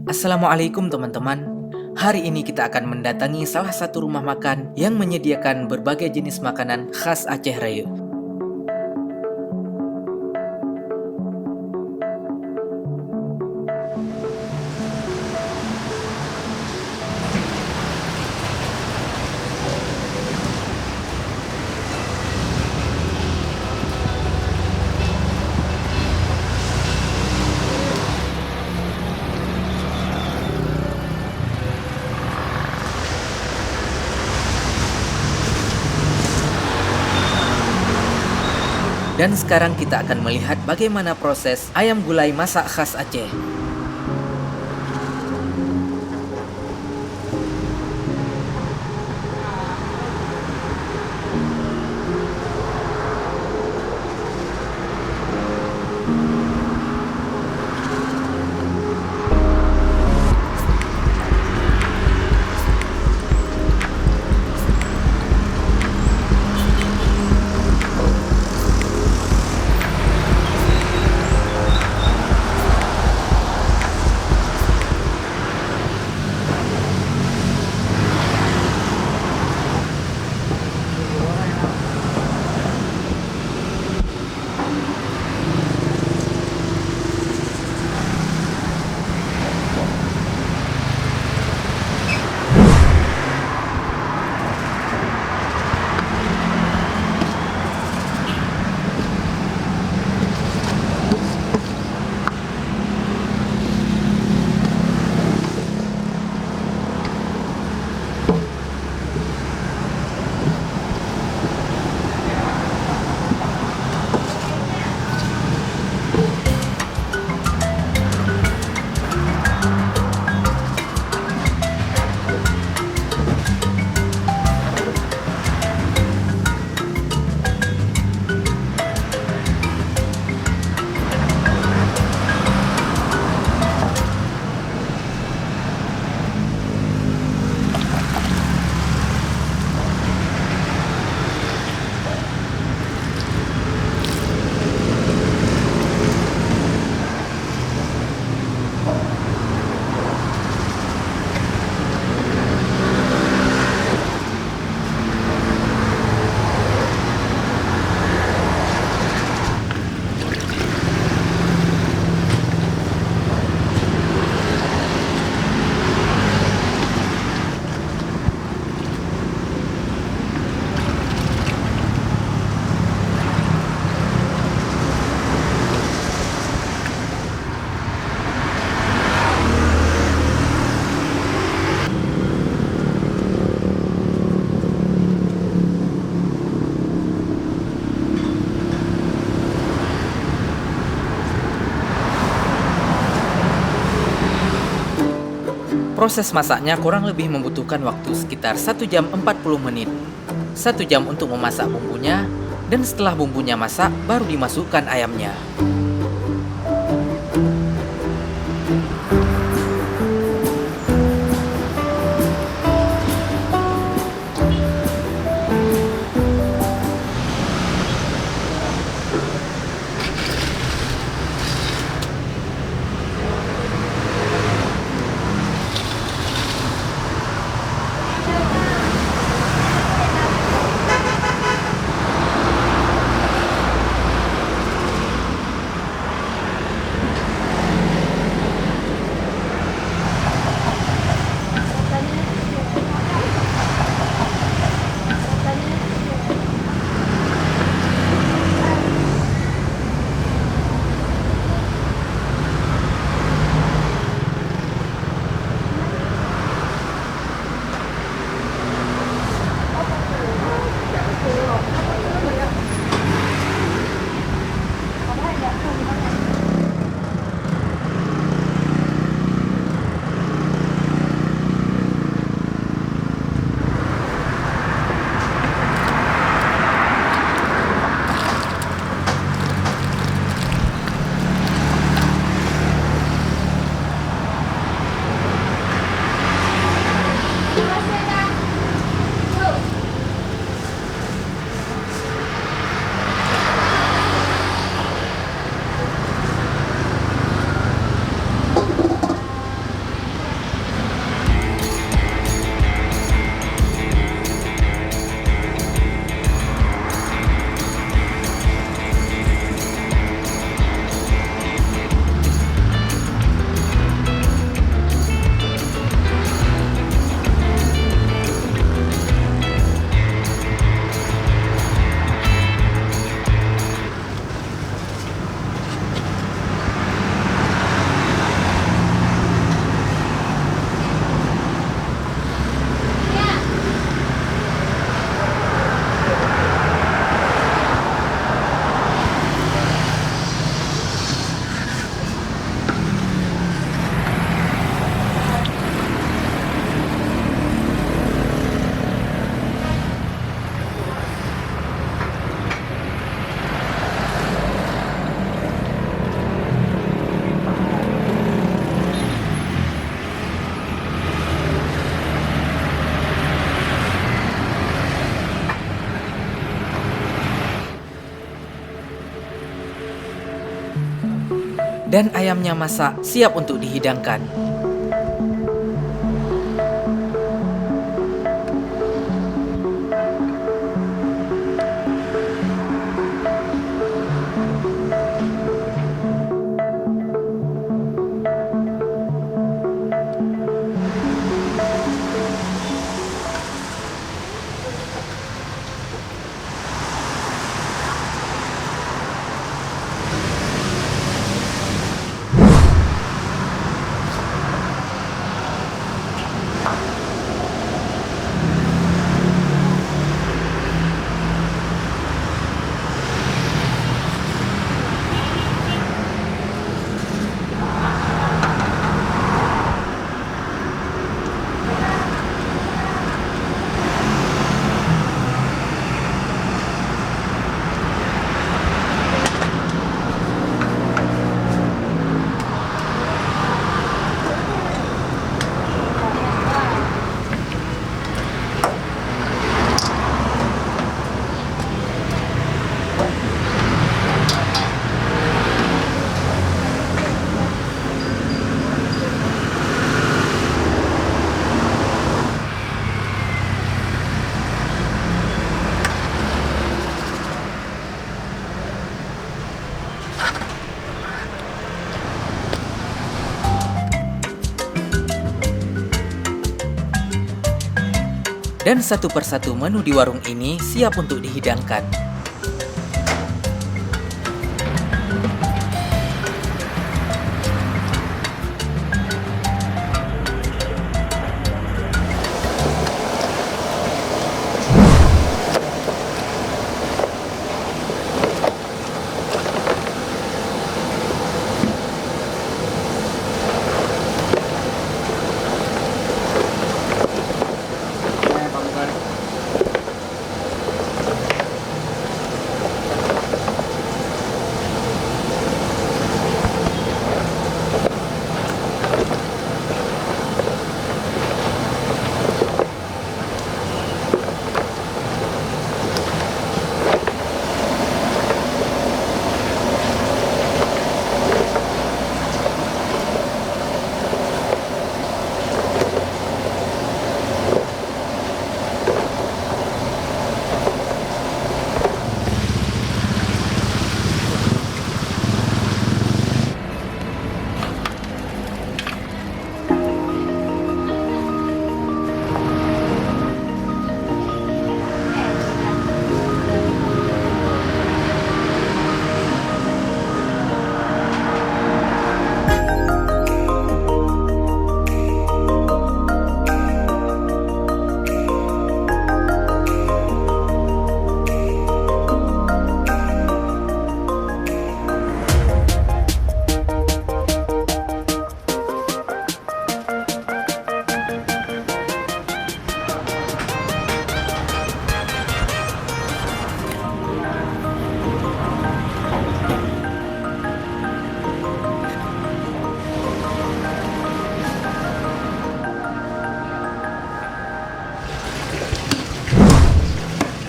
Assalamualaikum teman-teman. Hari ini kita akan mendatangi salah satu rumah makan yang menyediakan berbagai jenis makanan khas Aceh Raya. Dan sekarang kita akan melihat bagaimana proses ayam gulai masak khas Aceh. Proses masaknya kurang lebih membutuhkan waktu sekitar 1 jam 40 menit. 1 jam untuk memasak bumbunya, dan setelah bumbunya masak baru dimasukkan ayamnya. Dan ayamnya masak, siap untuk dihidangkan. Dan satu persatu menu di warung ini siap untuk dihidangkan.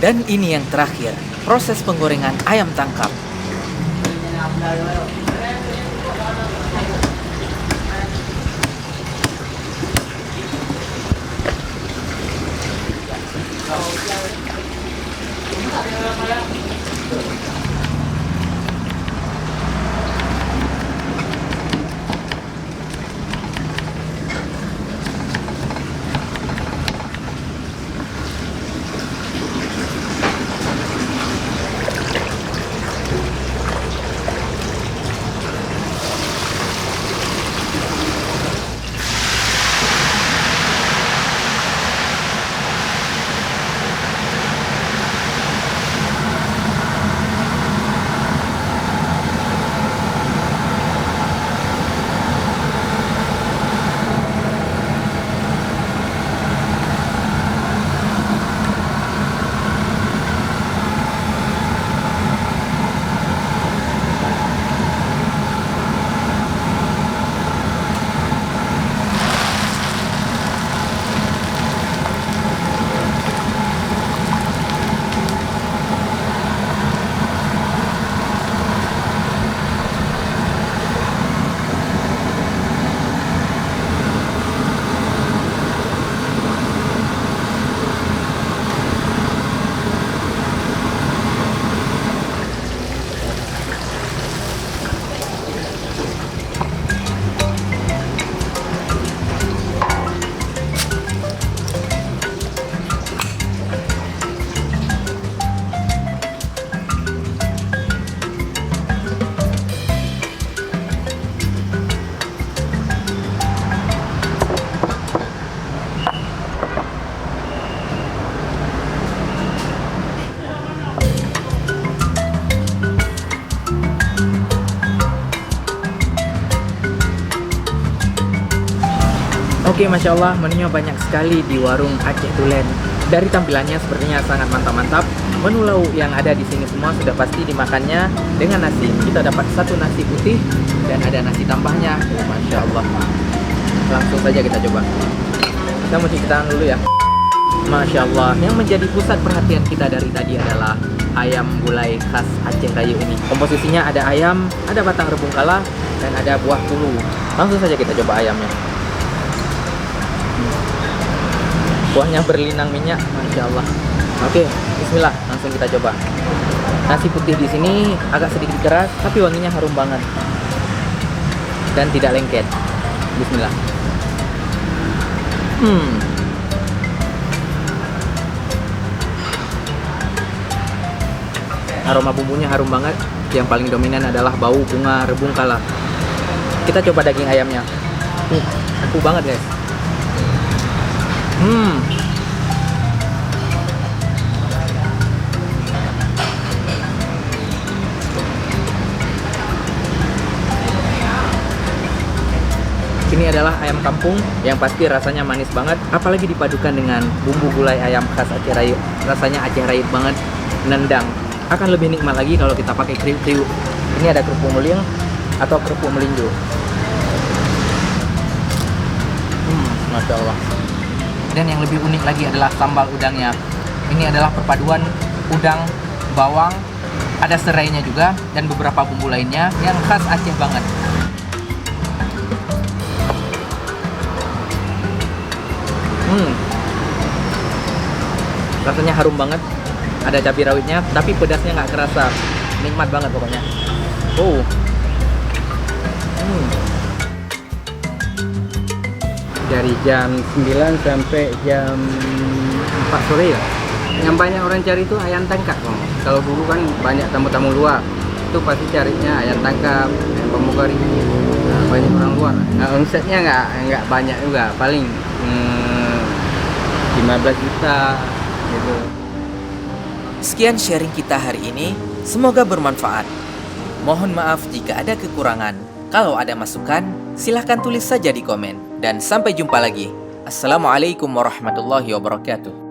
Dan ini yang terakhir, proses penggorengan ayam tangkap. Oke, Masya Allah, menunya banyak sekali di warung Aceh Dulen. Dari tampilannya sepertinya sangat mantap-mantap. Menu lauk yang ada di sini semua sudah pasti dimakannya dengan nasi. Kita dapat satu nasi putih dan ada nasi tambahnya. Oh, Masya Allah. Langsung saja kita coba. Kita mau cuci tangan dulu ya. Masya Allah, yang menjadi pusat perhatian kita dari tadi adalah ayam gulai khas Aceh Rayu ini. Komposisinya ada ayam, ada batang rebung kala, dan ada buah tulu. Langsung saja kita coba ayamnya. Kuahnya berlinang minyak, Masya Allah. Oke, bismillah, langsung kita coba. Nasi putih di sini agak sedikit keras, tapi wanginya harum banget. Dan tidak lengket. Bismillah. Aroma bumbunya harum banget. Yang paling dominan adalah bau bunga rebung kala. Kita coba daging ayamnya. Empuk banget, guys. Ini adalah ayam kampung yang pasti rasanya manis banget, apalagi dipadukan dengan bumbu gulai ayam khas Aceh Rayu. Rasanya Aceh Rayu banget, nendang. Akan lebih nikmat lagi kalau kita pakai kriuk-kriuk. Ini ada kerupuk muling atau kerupuk melinjo. Masya Allah. Dan yang lebih unik lagi adalah sambal udangnya. Ini adalah perpaduan udang, bawang, ada serainya juga, dan beberapa bumbu lainnya yang khas Aceh banget. Rasanya harum banget. Ada cabai rawitnya, tapi pedasnya nggak kerasa. Nikmat banget pokoknya. Dari jam 9 sampai jam 4 sore ya. Yang banyak orang cari itu ayam tangkap, Bang. Kalau dulu kan banyak tamu-tamu luar, itu pasti carinya ayam tangkap, ayam pramugari. Nah, banyak orang luar. Nah, omsetnya nggak banyak juga, paling 15 juta gitu. Sekian sharing kita hari ini, semoga bermanfaat. Mohon maaf jika ada kekurangan. Kalau ada masukan, silahkan tulis saja di komen. Dan sampai jumpa lagi. Assalamualaikum warahmatullahi wabarakatuh.